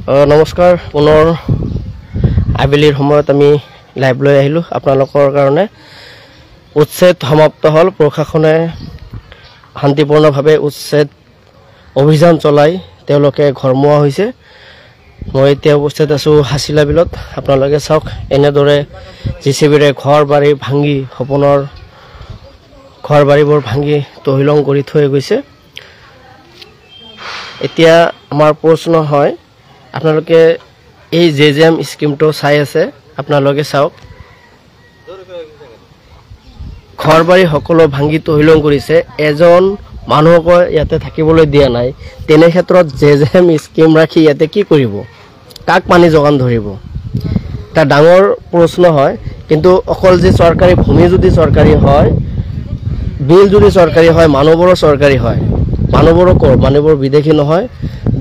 নমস্কাৰ পুনৰ আবেলিৰ সময়ত আমি লাইভ লৈ আহিলো আপোনালোকৰ কাৰণে উচ্ছেদ সমাপ্ত হল প্ৰশাসনে শান্তিপূৰ্ণভাৱে উচ্ছেদ অভিযান চলাই তেওঁলোকে ঘৰমুৱা হৈছে মই এতিয়া উপস্থিত আছো হাছিলা বিলত আপোনালোকে চাওক এনেদৰে জিচিবিৰে ঘৰ বাৰী ভাঙি সপনৰ ঘৰ বাৰীবোৰ ভাঙি তহিলং কৰি থৈ গৈছে এতিয়া আমাৰ প্ৰশ্ন হয় আপোনালোকে এই জেজেম স্কিমটো চাই আছে আপোনালোকে চাওক ঘৰবাৰী সকলো ভাঙি তহিলং কৰিছে এজন মানুহক ইয়াতে থাকিবলৈ দিয়া নাই তেনে ক্ষেত্ৰত জেজেম স্কিম ৰাখি ইয়াতে কি কৰিব কাক পানী যোগান ধৰিব তা ডাঙৰ প্ৰশ্ন হয় কিন্তু অকল যে চৰকাৰী ভূমি যদি চৰকাৰী হয় বিল যদি চৰকাৰী হয় মানুহবোৰ চৰকাৰী হয় মানুহবোৰ বিদেশী নহয়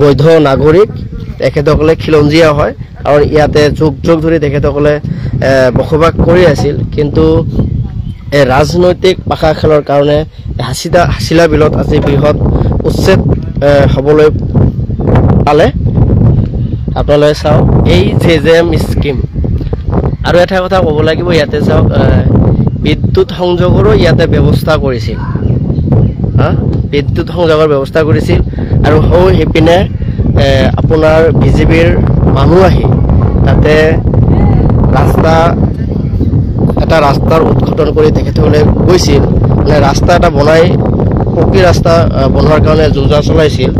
বৈধ নাগৰিক তেখেতসকলে খিলঞ্জীয়া হয় আৰু ইয়াতে যুগ ধৰি তেখেতসকলে বসবাস কৰি আছিল কিন্তু ৰাজনৈতিক পাখা খেলৰ কাৰণে হাছিলা বিলত আজি বৃহৎ উচ্ছেদ হ'বলৈ পালে আপোনালোকে চাওক এই জেজেম স্কিম আৰু এটা কথা ক'ব লাগিব ইয়াতে চাওক বিদ্যুৎ সংযোগৰো ইয়াতে ব্যৱস্থা কৰিছিল বিদ্যুৎ সংযোগৰ ব্যৱস্থা কৰিছিল আৰু হেপিনে আপোনাৰ বিজেপিৰ মানুহ আহি তাতে ৰাস্তাৰ উদ্ঘাটন কৰি তেখেতসকলে গৈছিল মানে ৰাস্তা এটা বনাই পকী ৰাস্তা বনোৱাৰ কাৰণে যোজনা চলাইছিল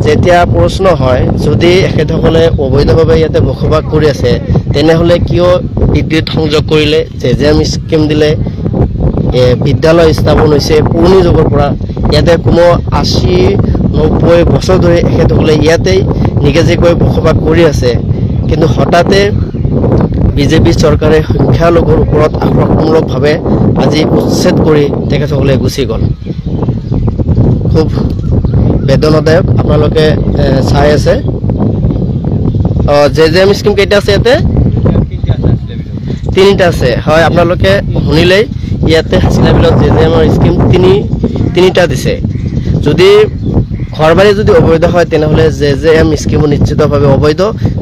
যেতিয়া প্ৰশ্ন হয় যদি এখেতসকলে অবৈধভাৱে ইয়াতে বসবাস কৰি আছে তেনেহ'লে কিয় বিদ্যুৎ সংযোগ কৰিলে জেজেম স্কিম দিলে বিদ্যালয় স্থাপন হৈছে পুৰণি যুগৰ পৰা ইয়াতে কোনো 80-90 বছৰ ধৰি এখেতসকলে ইয়াতেই নিগাজিকৈ বসবাস কৰি আছে কিন্তু হঠাতে বিজেপি চৰকাৰে সংখ্যালঘুৰ ওপৰত আক্ৰমণমূলকভাৱে আজি উচ্ছেদ কৰি তেখেতসকলে গুচি গ'ল খুব বেদনাদায়ক আপোনালোকে চাই আছে জেজেম স্কিম কেইটা আছে ইয়াতে তিনিটা আছে হয় আপোনালোকে শুনিলেই ইয়াতে হাছিলা বিলত জেজেমৰ স্কিম তিনিটা দিছে যদি ঘৰবাৰী যদি অবৈধ হয় তেনেহ'লে জেজেম স্কিমো নিশ্চিতভাৱে অবৈধ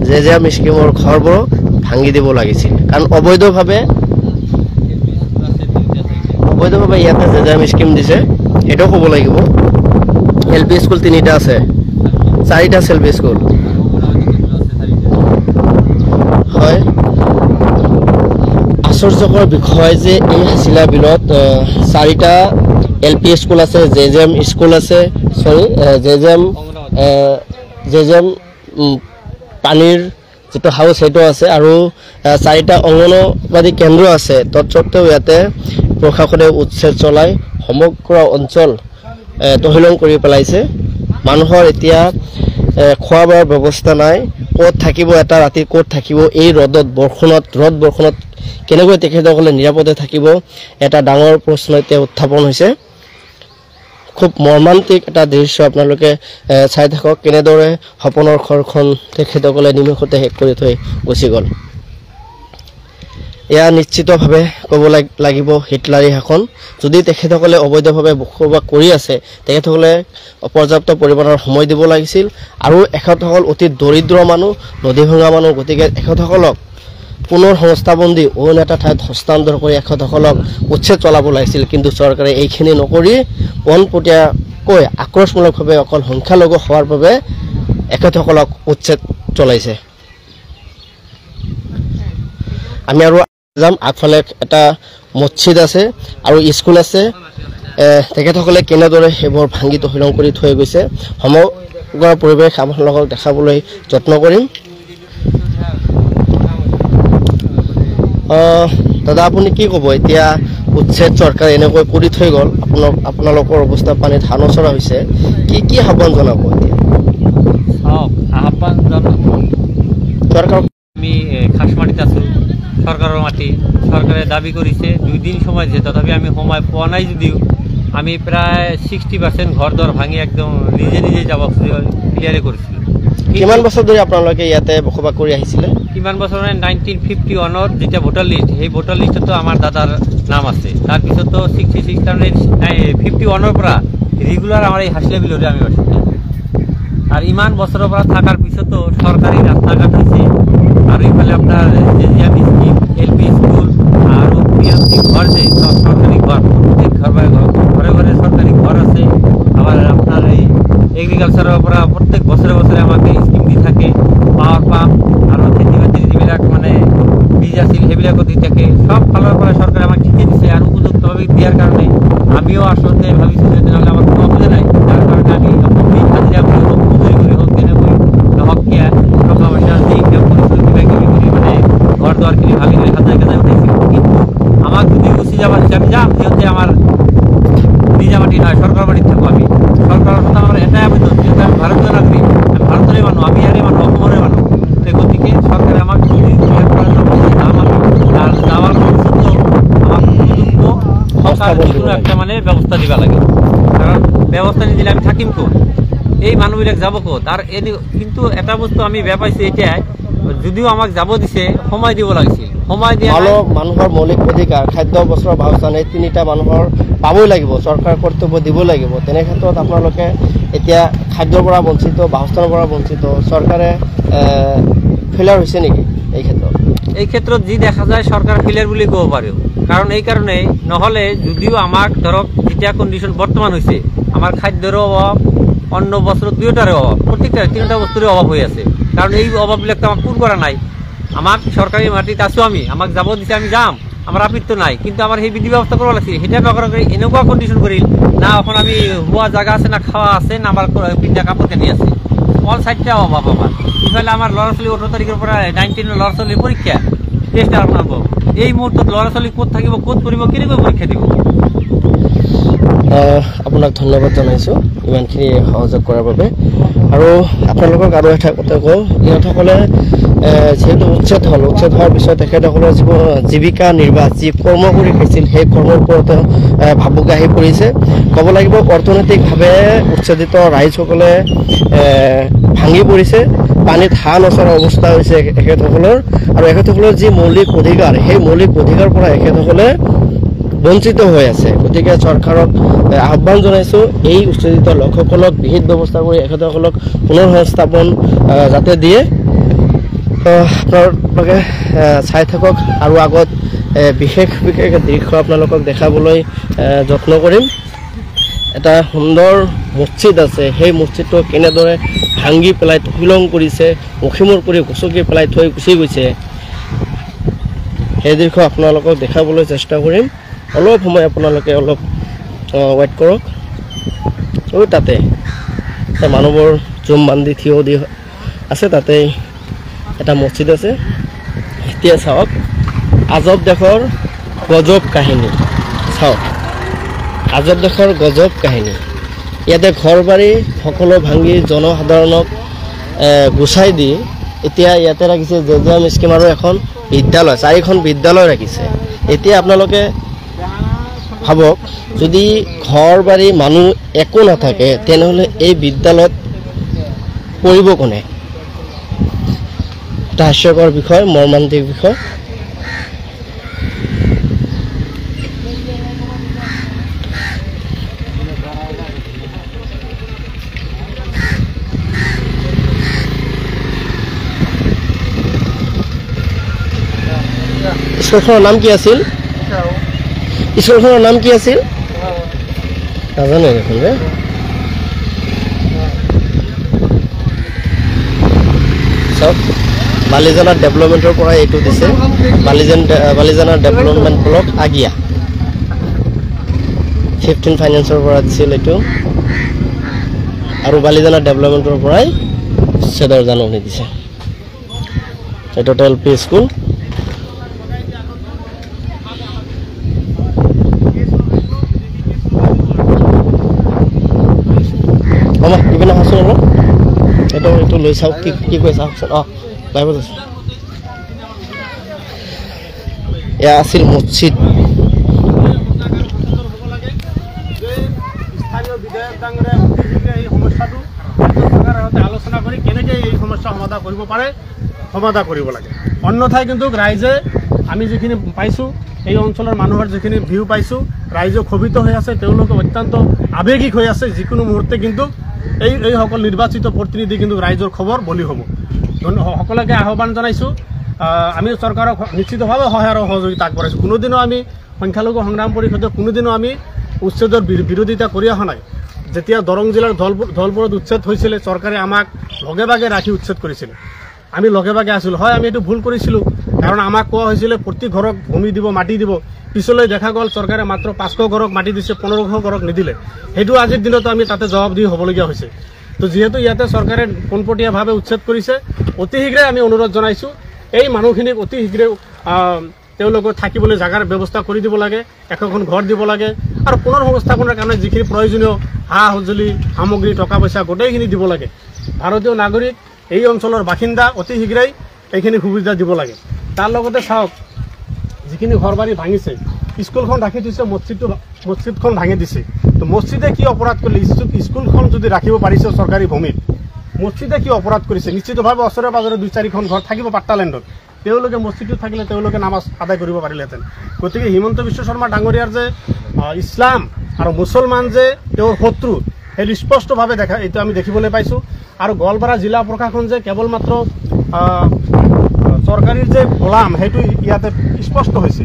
জেজেম স্কিমৰ ঘৰবোৰ ভাঙি দিব লাগিছিল কাৰণ অবৈধভাৱে ইয়াতে জেজেম স্কিম দিছে এটাও ক'ব লাগিব এলপি স্কুল তিনিটা আছে 4টা এলপি স্কুল হয় আশ্চৰ্যকৰ বিষয় যে এই হাছিলা বিলত 4টা এলপি স্কুল আছে জেজেম স্কুল আছে জেজেম পানীৰ যেটো হাউস সেইটো আছে আৰু 4টা অঙ্গনবাদী কেন্দ্ৰ আছে তৎসত্ত্বেও ইয়াতে প্ৰশাসনে উচ্ছেদ চলাই সমগ্ৰ অঞ্চল তহিলং কৰি পেলাইছে মানুহৰ এতিয়া খোৱা বোৱাৰ ব্যৱস্থা নাই ক'ত থাকিব এটা ৰাতি ক'ত থাকিব এই ৰ'দ বৰষুণত কেনেকৈ তেখেতসকলে নিৰাপদে থাকিব এটা ডাঙৰ প্ৰশ্ন এতিয়া উত্থাপন হৈছে খুব মৰ্মান্তিক এটা দৃশ্য আপোনালোকে চাই থাকক কেনেদৰে সপনৰ ঘৰখন তেখেতসকলে নিমিষতে শেষ কৰি থৈ গুচি গ'ল এয়া নিশ্চিতভাৱে ক'ব লাগিব হিটলাৰী শাসন যদি তেখেতসকলে অবৈধভাৱে বসবাস কৰি আছে তেখেতসকলে পৰ্যাপ্ত পৰিমাণৰ সময় দিব লাগিছিল আৰু এখেতসকল অতি দৰিদ্ৰ মানুহ নদী ভঙা মানুহ গতিকে এখেতসকলক পুনৰ সংস্থাপন দি অন্য এটা ঠাইত হস্তান্তৰ কৰি এখেতসকলক উচ্ছেদ চলাব লাগিছিল কিন্তু চৰকাৰে এইখিনি নকৰি পোনপটীয়াকৈ আক্ৰোশমূলকভাৱে অকল সংখ্যালঘু হোৱাৰ বাবে এখেতসকলক উচ্ছেদ চলাইছে আমি আৰু যাম আগফালে এটা মছজিদ আছে আৰু স্কুল আছে তেখেতসকলে কেনেদৰে সেইবোৰ ভাঙি তহিলং কৰি থৈ গৈছে সমগ্ৰ পৰিৱেশ আপোনালোকক দেখাবলৈ যত্ন কৰিম দাদা আপুনি কি ক'ব এতিয়া উচ্ছেদ চৰকাৰে এনেকৈ কৰি থৈ গ'ল আপোনালোকৰ অৱস্থা পানীত হানচৰা হৈছে কি আহ্বান জনাব এতিয়া আহ্বান চৰকাৰ আমি খাসমাটিত আছো সৰকাৰেৰ মাটি সৰকাৰে দাবি কৰেছে 2 দিন সময় যে তথাপি আমি সময় পোৱা নাই যদিও আমি প্রায় 60% ঘর দর ভাঙি একদম নিজে যাব ক্লিয়ারে করেছিল কিমান বছর ধরে আপোনালোকে ইয়াতে বসবাস কৰি আহিছিলে কিমান বছৰ 1951 যেটা ভোটাৰ লিস্ট এই ভোটাৰ লিস্টত তো আমাৰ দাদাৰ নাম আছে তাৰ পিছত তো 66 51 পৰা রেগুলার আমার এই হাসিলা বিলরে আমি বাসিন্দা আর ইমান বছরের পর থাকার পিছতো সরকারি রাস্তাঘাট হয়েছে, আর এইফালে আপনার জেজিএম স্কিম, এলপি স্কুল, আর পিএমসি ঘর, যে সরকারি ঘর, প্রত্যেক ঘরে ঘরে সরকারি ঘর আছে। আবার আপনার এই এগ্রিকালচারের উপর প্রত্যেক বছরে বছরে আমাকে স্কিম দিয়ে থাকে, পাওয়ার পাম্প, আরও খেতিবাতি যেবিলাক মানে বীজ আছিল সেইবিলাকও দিয়ে থাকে। সব ফালৰ পৰা সরকার আমাকে ঠিকে দিছে, আর উপযুক্তভাবে দেওয়ার কারণে আমিও আসলে ভাবিছি যে তেনেহ'লে আমার কোনো অসুবিধা নাই। যার কারণে আমি হাজিরা করি হোক, মজুরি করি হোক, তেনেকৈ হক কিয়া টকা পয়সা যে ইনকাম কৰিছোঁ কিবা কিবি কৰি মানে ঘৰ দুৱাৰ কিনি ভাবি লৈ হাজার হাজার উঠাইছিল। কিন্তু আমাক যদি গুচি যাব দিছে আমি যাম, যিহেতু আমার নিজা মাটি নয়, সরকার বাড়িত থাকো আমি। সরকারের সাথে আমার এটাই আবেদন, যেহেতু আমি ভারতীয় নাগরিক, আমি ভারতেরই মানুষ, আমি ইয়ারই মানুষ, অসমেরই মানুষ। সেই গতিকে সরকার আমাকে যদি ক্লিয়ার করার জন্য আর যাওয়ার ভবিষ্যৎ আমার উপযুক্ত কোনো একটা মানে ব্যবস্থা দিবা লাগে। কারণ ব্যবস্থা নিয়ে দিলে আমি থাকিম কো, এই মানুহবিলাক যাব ক'ত? আর কিন্তু এটা বস্তু আমি বেয়া পাইছো এটাই, যদিও আমাক যাব দিছে সময় দিব লাগিছিল, সময় দিয়া মানুহৰ মৌলিক অধিকাৰ খাদ্য বস্ত্ৰ বাসস্থান এই তিনিটা মানুহৰ পাবই লাগিব, চৰকাৰ কৰ্তব্য দিব লাগিব। তেনে ক্ষেত্ৰত আপোনালোকে এতিয়া খাদ্যৰ পৰা বঞ্চিত, বাসস্থানৰ পৰা বঞ্চিত, চৰকাৰে ফেইলাৰ হৈছে নেকি এই ক্ষেত্ৰত? এই ক্ষেত্ৰত যি দেখা যায় সৰকাৰ ফেইলাৰ বুলি ক'ব পাৰো। কারণ এই কারণে নহলে যদিও আমাক ধরক যেটা কন্ডিশন বর্তমান হয়েছে, আমার খাদ্যেরও অভাব, অন্য বস্ত্র দুইটার অভাব, প্রত্যেকটা তিনটা বস্তুরই অভাব হয়ে আছে। কারণ এই অভাববিলাক তো আমার পূরণ করা নাই। আমার সরকারি মাটিতে আছো আমি, আমাক যাব দিছে আমি যাম, আমার আপত্তি নাই, কিন্তু আমার সেই বিধি ব্যবস্থা করা লাগছে। সেটা নকরা করে এনেকুৱা কন্ডিশন করিল না, এখন আমি হওয়া জায়গা আছে না, খাওয়া আছে না, আমার পিঠা কাপড় কেনি আছে, অল সাইডটা অভাব আমার। ইফালে আমার ল'ৰা ছোৱালী 18 তাৰিখেৰ পৰা 19 ল'ৰা ছোৱালীৰ পৰীক্ষা, টেস্ট আৰম্ভ। এই মুহূৰ্তে ল'ৰা ছোৱালী ক'ত থাকিব, ক'ত পঢ়িব, কেনেকৈ পৰীক্ষা দিব? আপোনাক ধন্যবাদ জনাইছোঁ ইমানখিনি সহযোগ কৰাৰ বাবে। আৰু আপোনালোকক আৰু এটা কথা কওঁ, ইহঁতসকলে যিহেতু উচ্ছেদ হ'ল, উচ্ছেদ হোৱাৰ পিছত তেখেতসকলৰ জীৱিকা নিৰ্বাহ যি কৰ্ম কৰি খাইছিল সেই কৰ্মৰ ওপৰত ভাবুক আহি পৰিছে। ক'ব লাগিব অৰ্থনৈতিকভাৱে উচ্ছেদিত ৰাইজসকলে ভাঙি পৰিছে, পানীত হাঁহ নচৰা অৱস্থা হৈছে এখেতসকলৰ। আৰু এখেতসকলৰ যি মৌলিক অধিকাৰ, সেই মৌলিক অধিকাৰ পৰা এখেতসকলে বঞ্চিত হৈ আছে। গতিকে চৰকাৰক আহ্বান জনাইছোঁ, এই উচ্ছেদিত লোকসকলক বিহিত ব্যৱস্থা কৰি এখেতসকলক পুনৰ সংস্থাপন যাতে দিয়ে। আপোনালোকে চাই থাকক, আৰু আগত বিশেষ বিশেষ দৃশ্য আপোনালোকক দেখাবলৈ যত্ন কৰিম। এটা সুন্দৰ মছজিদ আছে, সেই মছজিদটো কেনেদৰে ভাঙি পেলাই তহিলং কৰিছে, মখিমূৰ কৰি গচকি পেলাই থৈ গুচি গৈছে, সেই দৃশ্য আপোনালোকক দেখাবলৈ চেষ্টা কৰিম। অলপ সময় আপোনালোকে অলপ ৱেইট কৰক। তাতে মানুহবোৰ জুম বান্ধি থিয় দি আছে, তাতেই এটা মছজিদ আছে। এতিয়া চাওক আজব দেশৰ গজব কাহিনী, চাওক আজব দেশৰ গজব কাহিনী। ইয়াতে ঘৰ বাৰী সকলো ভাঙি জনসাধাৰণক গুচাই দি এতিয়া ইয়াতে ৰাখিছে জেজিএম স্কিম আৰু এখন বিদ্যালয়, 4খন বিদ্যালয় ৰাখিছে। এতিয়া আপোনালোকে ভাবক, যদি ঘৰ বাৰী মানুহ একো নাথাকে তেনেহ'লে এই বিদ্যালয়ত পঢ়িব কোনে? এটা হাস্যকৰ বিষয়, মৰ্মান্তিক বিষয়। স্কুলখনৰ নাম কি আছিল? স্কুলখনৰ নাম কি আছিল নাজানো দেখোন যে। চাওক বালিজানা ডেভেলপমেণ্টৰ পৰা এইটো দিছে, বালিজানা ডেভেলপমেণ্ট ব্লক আগিয়া, 15 ফাইনেন্সৰ পৰা দিছিল এইটো, আৰু বালিজানা ডেভেলপমেণ্টৰ পৰাই উচ্ছেদৰ জাননী দিছে। এইটো LP স্কুল। ইপিনে আহকচোন অলপ, এইটো লৈ চাওক কি কৈ চাওকচোন। লাইভত আছে। এয়া আছিল মছজিদ। আলোচনা কৰি কেনেকৈ এই সমস্যা সমাধান কৰিব পাৰে, সমাধান কৰিব লাগে। অন্যথাই কিন্তু ৰাইজে আমি যিখিনি পাইছোঁ, এই অঞ্চলৰ মানুহৰ যিখিনি ভিউ পাইছোঁ, ৰাইজে ক্ষোভিত হৈ আছে, তেওঁলোকে অত্যন্ত আৱেগিক হৈ আছে। যিকোনো মুহূৰ্তে কিন্তু এই সকল নিৰ্বাচিত প্ৰতিনিধি কিন্তু ৰাইজৰ খবৰ বলি হ'ব। সকলোকে আহ্বান জনাইছোঁ। আমি চৰকাৰক নিশ্চিতভাৱে সহায় আৰু সহযোগিতা আগবঢ়াইছোঁ। কোনোদিনো আমি সংখ্যালঘু সংগ্ৰাম পৰিষদে কোনোদিনো আমি উচ্ছেদৰ বিৰোধিতা কৰি অহা নাই। যেতিয়া দৰং জিলাৰ ধলপুৰত উচ্ছেদ হৈছিলে, চৰকাৰে আমাক লগে ভাগে ৰাখি উচ্ছেদ কৰিছিল। আমি লগে ভাগে আছিলোঁ। হয়, আমি এইটো ভুল কৰিছিলোঁ, কাৰণ আমাক কোৱা হৈছিলে প্ৰতি ঘৰক ভূমি দিব, মাটি দিব। পিছলৈ দেখা গ'ল চৰকাৰে মাত্ৰ 500 ঘৰক মাটি দিছে, 1500 ঘৰক নিদিলে। সেইটো আজিৰ দিনতো আমি তাতে জবাবদিহি হ'বলগীয়া হৈছে। তো যিহেতু ইয়াতে চৰকাৰে পোনপটীয়াভাৱে উচ্ছেদ কৰিছে, অতি শীঘ্ৰে আমি অনুৰোধ জনাইছোঁ এই মানুহখিনিক অতি শীঘ্ৰে তেওঁলোকৰ থাকিবলৈ জাগাৰ ব্যৱস্থা কৰি দিব লাগে, এখন ঘৰ দিব লাগে, আৰু পুনৰ সংস্থাপনৰ কাৰণে যিখিনি প্ৰয়োজনীয় সা সঁজুলি সামগ্ৰী টকা পইচা গোটেইখিনি দিব লাগে। ভাৰতীয় নাগৰিক, এই অঞ্চলৰ বাসিন্দা, অতি শীঘ্ৰেই এইখিনি সুবিধা দিব লাগে। তাৰ লগতে চাওক, যিখিনি ঘৰ বাৰী ভাঙিছে, স্কুলখন ৰাখি থৈছে, মছজিদখন ভাঙি দিছে। তো মছজিদে কি অপৰাধ কৰিলে? স্কুলখন যদি ৰাখিব পাৰিছে চৰকাৰী ভূমিত, মছজিদে কি অপৰাধ কৰিছে? নিশ্চিতভাৱে ওচৰে পাজৰে 2-4খন ঘৰ থাকিব পাট্টালেণ্ডত, তেওঁলোকে মছজিদত থাকিলে তেওঁলোকে নামাজ আদায় কৰিব পাৰিলেহেঁতেন। গতিকে হিমন্ত বিশ্ব শৰ্মা ডাঙৰীয়াৰ যে ইছলাম আৰু মুছলমান যে তেওঁৰ শত্ৰু, সেইটো স্পষ্টভাৱে এইটো আমি দেখিবলৈ পাইছোঁ। আৰু গোৱালপাৰা জিলা প্ৰশাসন যে কেৱল মাত্ৰ চৰকাৰীৰ যে গোলাম, সেইটো ইয়াতে স্পষ্ট হৈছে।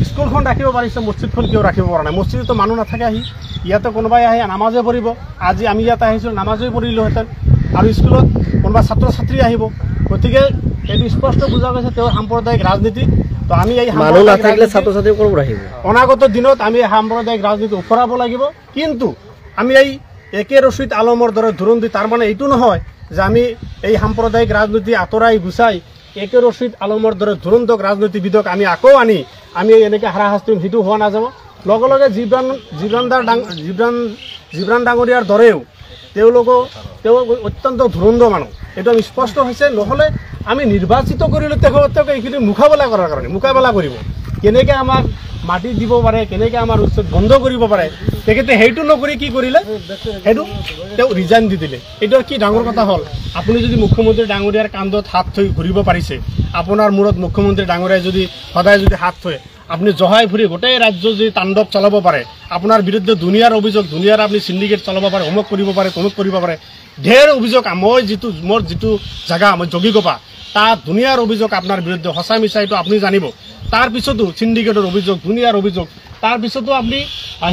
স্কুলখন ৰাখিব পাৰিছে, মছজিদখন কিয় ৰাখিব পৰা নাই? মছজিদতো মানুহ নাথাকে, আহি ইয়াতে কোনোবাই আহি নামাজে পঢ়িব। আজি আমি ইয়াতে আহিছিলোঁ, নামাজেই পঢ়িলোহেঁতেন, আৰু স্কুলত কোনোবা ছাত্ৰ ছাত্ৰী আহিব। গতিকে এইটো স্পষ্ট বুজা গৈছে তেওঁৰ সাম্প্ৰদায়িক ৰাজনীতি। তো আমি এই মানুহ নাথাকিলে ছাত্ৰ ছাত্ৰী ক'ৰ পৰা আহিব? অনাগত দিনত আমি এই সাম্প্ৰদায়িক ৰাজনীতি উফৰাব লাগিব। কিন্তু আমি এই একে ৰচিদ আলমৰ দৰে ধুৰন্ধি, তাৰ মানে এইটো নহয় যে আমি এই সাম্প্ৰদায়িক ৰাজনীতি আঁতৰাই গুচাই একে ৰচিদ আলমৰ দৰে ধুৰন্ধক ৰাজনীতিবিদক আমি আকৌ আনি আমি এনেকৈ হাৰাশাস্তি, সেইটো হোৱা নাযাব। লগে লগে জিব্ৰান ডাঙৰীয়াৰ দৰেও তেওঁ অত্যন্ত ধুৰন্ধ মানুহ, এইটো আমি স্পষ্ট হৈছে। নহ'লে আমি নিৰ্বাচিত কৰিলোঁ তেওঁক এইখিনি মোকাবিলা কৰাৰ কাৰণে, মোকাবিলা কৰিব কেনেকৈ আমাক মাটি দিব পাৰে, কেনেকৈ আমাৰ উচ্ছেদ বন্ধ কৰিব পাৰে। তেখেতে সেইটো নকৰি কি কৰিলে? সেইটো তেওঁ ৰিজাইন দি দিলে। এইটো কি ডাঙৰ কথা হ'ল? আপুনি যদি মুখ্যমন্ত্ৰী ডাঙৰীয়াৰ কান্ধত হাত থৈ ঘূৰিব পাৰিছে, আপোনাৰ মূৰত মুখ্যমন্ত্ৰী ডাঙৰীয়াই যদি সদায় যদি হাত থয়, আপুনি জহাই ফুৰি গোটেই ৰাজ্য যদি তাণ্ডৱ চলাব পাৰে, আপোনাৰ বিৰুদ্ধে দুনিয়াৰ অভিযোগ, দুনিয়াৰ আপুনি চিণ্ডিকেট চলাব পাৰে, অমুক কৰিব পাৰে, তমুক কৰিব পাৰে, ঢেৰ অভিযোগ। মোৰ যিটো জেগা, মই যোগীগোপা, তাত দুনিয়াৰ অভিযোগ আপোনাৰ বিৰুদ্ধে, সঁচা মিছা এইটো আপুনি জানিব। তাৰপিছতো চিণ্ডিকেটৰ অভিযোগ, দুনিয়াৰ অভিযোগ, তাৰপিছতো আপুনি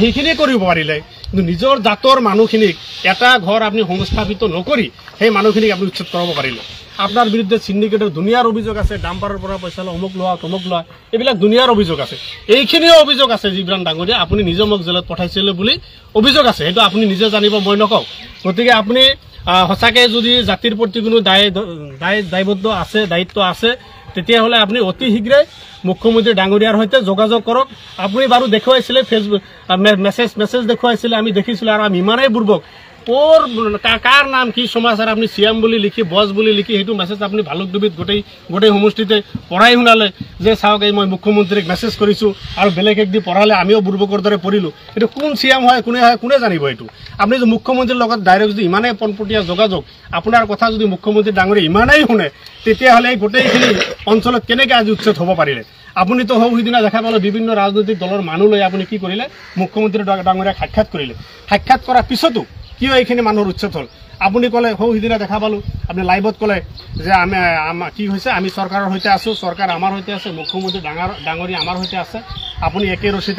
সেইখিনি কৰিব পাৰিলে। কিন্তু নিজৰ জাতৰ মানুহখিনিক এটা ঘৰ আপুনি সংস্থাপিত নকৰি সেই মানুহখিনিক আপুনি উচ্ছেদ কৰাব পাৰিলে। আপোনাৰ বিৰুদ্ধে চিণ্ডিকেটৰ দুনিয়াৰ অভিযোগ আছে, ডাম্পাৰৰ পৰা পইচা লোৱা, অমুক লোৱা, তমুক লোৱা, এইবিলাক দুনিয়াৰ অভিযোগ আছে। এইখিনিও অভিযোগ আছে জিব্ৰান ডাঙৰীয়া, আপুনি নিজে মোক জেলত পঠাইছিলে বুলি অভিযোগ আছে, সেইটো আপুনি নিজে জানিব, মই নকওঁ। গতিকে আপুনি সঁচাকৈ যদি জাতিৰ প্ৰতি কোনো দায়িত্ব আছে, তেতিয়াহ'লে আপুনি অতি শীঘ্ৰে মুখ্যমন্ত্ৰী ডাঙৰীয়াৰ সৈতে যোগাযোগ কৰক। আপুনি বাৰু দেখুৱাইছিলে ফেচবুক মেছেজ দেখুৱাইছিলে, আমি দেখিছিলোঁ, আৰু আমি ইমানেই বুৰ্বক, কাৰ নাম কি সমাচাৰ আপুনি চিএম বুলি লিখি, বছ বুলি লিখি, সেইটো মেছেজ আপুনি ভালুকডুবিত গোটেই সমষ্টিতে পঢ়াই শুনালে যে চাওক এই মই মুখ্যমন্ত্ৰীক মেছেজ কৰিছোঁ, আৰু বেলেগ একদি পঢ়ালে আমিও বুৰ্বকৰ দৰে পঢ়িলোঁ। এইটো কোন চিএম হয়, কোনে জানিব? এইটো আপুনি যদি মুখ্যমন্ত্ৰীৰ লগত ডাইৰেক্ট যদি ইমানেই পোনপটীয়া যোগাযোগ, আপোনাৰ কথা যদি মুখ্যমন্ত্ৰী ডাঙৰীয়া ইমানেই শুনে, তেতিয়াহ'লে এই গোটেইখিনি অঞ্চলত কেনেকৈ আজি উচ্ছেদ হ'ব পাৰিলে? আপুনিতো সিদিনা দেখা পালে বিভিন্ন ৰাজনৈতিক দলৰ মানুহ লৈ আপুনি কি কৰিলে? মুখ্যমন্ত্ৰী ডাঙৰীয়াক সাক্ষাৎ কৰিলে। সাক্ষাৎ কৰাৰ পিছতো কিয় এইখিনি মানুহৰ উচ্ছেদ হ'ল? আপুনি ক'লে, সিদিনা দেখা পালোঁ, আপুনি লাইভত ক'লে যে কি হৈছে, আমি চৰকাৰৰ সৈতে আছোঁ, চৰকাৰ আমাৰ সৈতে আছে, মুখ্যমন্ত্ৰী ডাঙৰীয়া আমাৰ সৈতে আছে। আপুনি একে ৰচিদ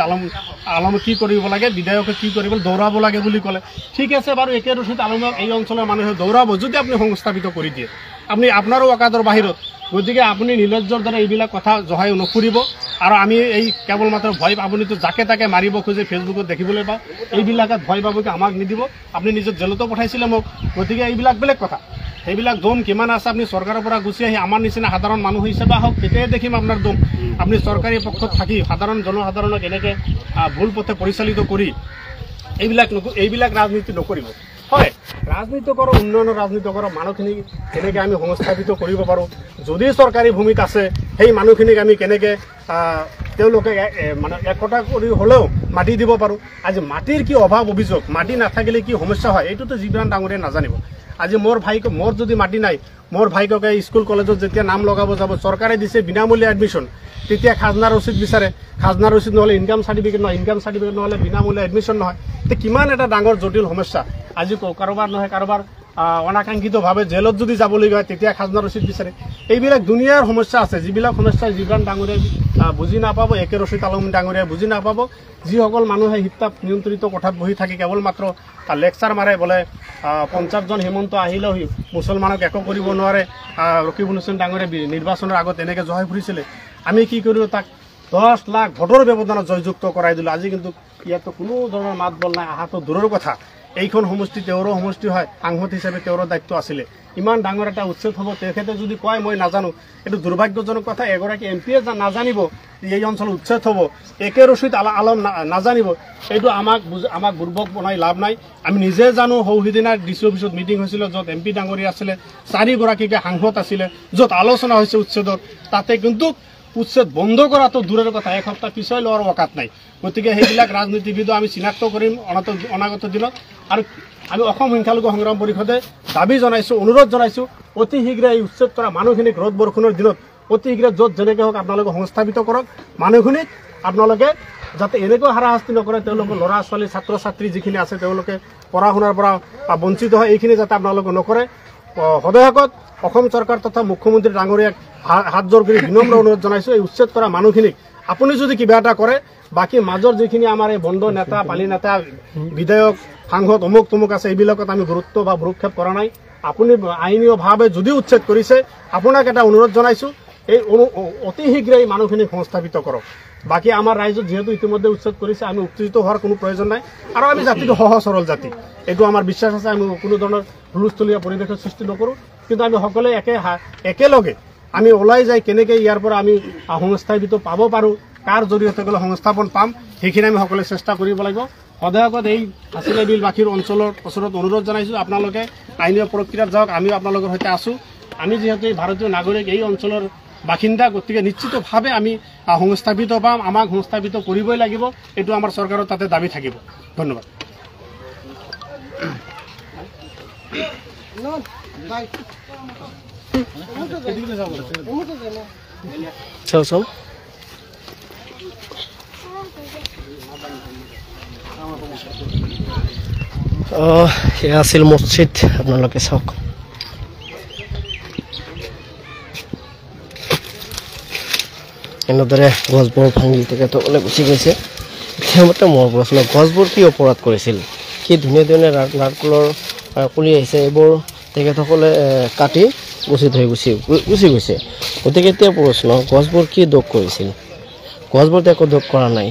আলম কি কৰিব লাগে, বিধায়কে কি কৰিব দৌৰাব লাগে বুলি ক'লে। ঠিক আছে বাৰু, একে ৰচিদ আলমক এই অঞ্চলৰ মানুহে দৌৰাব যদি আপুনি সংস্থাপিত কৰি দিয়ে, আপুনি আপোনাৰো অকাদৰ বাহিৰত। গতিকে আপুনি নিৰ্লজ্জৰ দৰে এইবিলাক কথা জহাই নুফুৰিব। আৰু আমি এই কেৱল মাত্ৰ ভয়, আপুনিতো যাকে তাকে মাৰিব খোজে ফেচবুকত দেখিবলৈ পাওঁ, এইবিলাকত ভয় পাবকে আমাক নিদিব। আপুনি নিজৰ জেলতো পঠাইছিলে মোক, গতিকে এইবিলাক বেলেগ কথা। সেইবিলাক দম কিমান আছে, আপুনি চৰকাৰৰ পৰা গুচি আহি আমাৰ নিচিনা সাধাৰণ মানুহ হিচাপে আহক, তেতিয়াই দেখিম আপোনাৰ দম। আপুনি চৰকাৰী পক্ষত থাকি জনসাধাৰণক এনেকৈ ভুল পথে পৰিচালিত কৰি এইবিলাক ৰাজনীতি নকৰিব। হয়, ৰাজনীতি কৰক, উন্নয়নৰ ৰাজনীতি কৰক, মানুহখিনিক কেনেকৈ আমি সংস্থাপিত কৰিব পাৰোঁ, যদি চৰকাৰী ভূমিত আছে সেই মানুহখিনিক আমি কেনেকৈ তেওঁলোকে মানে একতা কৰি হ'লেও মাটি দিব পাৰোঁ। আজি মাটিৰ কি অভাৱ অভিযোগ, মাটি নাথাকিলে কি সমস্যা হয়, এইটোতো জিব্ৰান ডাঙৰীয়াই নাজানিব। আজি মোৰ যদি মাটি নাই, মোৰ ভাইককে স্কুল কলেজত যেতিয়া নাম লগাব যাব, চৰকাৰে দিছে বিনামূলীয়া এডমিশ্যন, তেতিয়া খাজনা ৰচিদ বিচাৰে, খাজনা ৰচিদ নহ'লে ইনকাম চাৰ্টিফিকেট নহয়, ইনকাম চাৰ্টিফিকেট নহ'লে বিনামূলীয়া এডমিশ্যন নহয়। এতিয়া কিমান এটা ডাঙৰ জটিল সমস্যা। আজি কাৰোবাৰ নহয় কাৰোবাৰ অনাকাংক্ষিতভাৱে জেলত যদি যাবলগীয়া হয় তেতিয়া খাজনা ৰচিদ বিচাৰে। এইবিলাক দুনিয়াৰ সমস্যা আছে, যিবিলাক সমস্যা জীবন ডাঙৰীয়াই বুজি নাপাব, একে ৰচিদ আলম ডাঙৰীয়াই বুজি নাপাব। যিসকল মানুহে শীত-তাপ নিয়ন্ত্ৰিত কোঠাত বহি থাকি কেৱল মাত্ৰ লেকচাৰ মাৰে, বোলে 50জন হিমন্ত আহিলেও মুছলমানক একো কৰিব নোৱাৰে, ৰকিবুল হুছেইন ডাঙৰীয়া নিৰ্বাচনৰ আগত এনেকৈ জহাই ফুৰিছিলে। আমি কি কৰিলোঁ, তাক 10 লাখ ভোটৰ ব্যৱধানত জয়যুক্ত কৰাই দিলোঁ। আজি কিন্তু ইয়াতো কোনো ধৰণৰ মাত বল নাই, আহাটো দূৰৰ কথা। এইখন সমষ্টি তেওঁৰো সমষ্টি হয়, সাংসদ হিচাপে তেওঁৰ দায়িত্ব আছিলে। ইমান ডাঙৰ এটা উচ্ছেদ হ'ব, তেখেতে যদি কয় মই নাজানো, এইটো দুৰ্ভাগ্যজনক কথা। এগৰাকী এমপিয়ে নাজানিব এই অঞ্চল উচ্ছেদ হ'ব, একে ৰচিদ আলম নাজানিব, এইটো আমাক বুৰ্বক বনাই লাভ নাই। আমি নিজে জানো, সৌ-সিদিনা ডিচি অফিচত মিটিং হৈছিলে, য'ত MP ডাঙৰীয়া আছিলে, 4গৰাকীকে সাংসদ আছিলে, য'ত আলোচনা হৈছে উচ্ছেদৰ। তাতে কিন্তু উচ্ছেদ বন্ধ কৰাটো দূৰৰ কথা, এসপ্তাহ পিছুৱাই লোৱাৰ অকাত নাই। গতিকে সেইবিলাক ৰাজনীতিবিদো আমি চিনাক্ত কৰিম অনাগত দিনত। আৰু আমি অসম সংখ্যালঘু সংগ্ৰাম পৰিষদে দাবী জনাইছোঁ, অনুৰোধ জনাইছোঁ, অতি শীঘ্ৰে এই উচ্ছেদ কৰা মানুহখিনিক ৰ'দ বৰষুণৰ দিনত অতি শীঘ্ৰে য'ত যেনেকৈ হওক আপোনালোকে সংস্থাপিত কৰক। মানুহখিনিক আপোনালোকে যাতে এনেকৈ হাৰাশাস্তি নকৰে, তেওঁলোকৰ ল'ৰা ছোৱালী ছাত্ৰ ছাত্ৰী যিখিনি আছে তেওঁলোকে পঢ়া শুনাৰ পৰা বঞ্চিত হয়, এইখিনি যাতে আপোনালোকে নকৰে। সদয়াকত অসম চৰকাৰ তথা মুখ্যমন্ত্ৰী ডাঙৰীয়াক হাত জোৰ কৰি বিনম্ৰ অনুৰোধ জনাইছোঁ, এই উচ্ছেদ কৰা মানুহখিনিক আপুনি যদি কিবা এটা কৰে, বাকী মাজৰ যিখিনি আমাৰ এই বন্ধ নেতা, পালি নেতা, বিধায়ক, সাংসদ অমুক তমুক আছে, এইবিলাকত আমি গুৰুত্ব বা ভ্ৰক্ষেপ কৰা নাই। আপুনি আইনীয়ভাৱে যদি উচ্ছেদ কৰিছে, আপোনাক এটা অনুৰোধ জনাইছোঁ, এই অতি শীঘ্ৰে এই মানুহখিনিক সংস্থাপিত কৰক। বাকী আমাৰ ৰাইজত যিহেতু ইতিমধ্যে উচ্ছেদ কৰিছে, আমি উত্তেজিত হোৱাৰ কোনো প্ৰয়োজন নাই। আৰু আমি জাতিটো সহজ সৰল জাতি, এইটো আমাৰ বিশ্বাস আছে। আমি কোনো ধৰণৰ হুলস্থুলীয়া পৰিৱেশৰ সৃষ্টি নকৰোঁ, কিন্তু আমি সকলোৱে একেলগে আমি ওলাই যাই কেনেকৈ ইয়াৰ পৰা আমি সংস্থাপিত পাব পাৰোঁ, কাৰ জৰিয়তে গ'লে সংস্থাপন পাম, সেইখিনি আমি সকলোৱে চেষ্টা কৰিব লাগিব। সদায়গত এই হাছিলা বিলবাসীৰ অঞ্চলৰ ওচৰত অনুৰোধ জনাইছোঁ, আপোনালোকে আইনী প্ৰক্ৰিয়াত যাওক, আমিও আপোনালোকৰ সৈতে আছোঁ। আমি যিহেতু এই ভাৰতীয় নাগৰিক, এই অঞ্চলৰ বাসিন্দা, গতিকে নিশ্চিতভাৱে আমি সংস্থাপিত পাম, আমাক সংস্থাপিত কৰিবই লাগিব। এইটো আমাৰ চৰকাৰৰ তাতে দাবী থাকিব। ধন্যবাদ। চাওচোন সেয়া আছিল মছজিদ, আপোনালোকে চাওক। এনেদৰে গছবোৰ ভাঙি তেখেতসকলে গুচি গৈছে। সেইমতে মোৰ প্ৰশ্ন, গছবোৰ কি অপৰাধ কৰিছিল? কি ধুনীয়া ধুনীয়া নাৰকলৰ পুলি আহিছে, এইবোৰ তেখেতসকলে কাটি গুচি থৈ গুচি গৈছে। গতিকে এতিয়া প্ৰশ্ন, গছবোৰ কি দোষ কৰিছিল? গছবোৰতো একো দোষ কৰা নাই।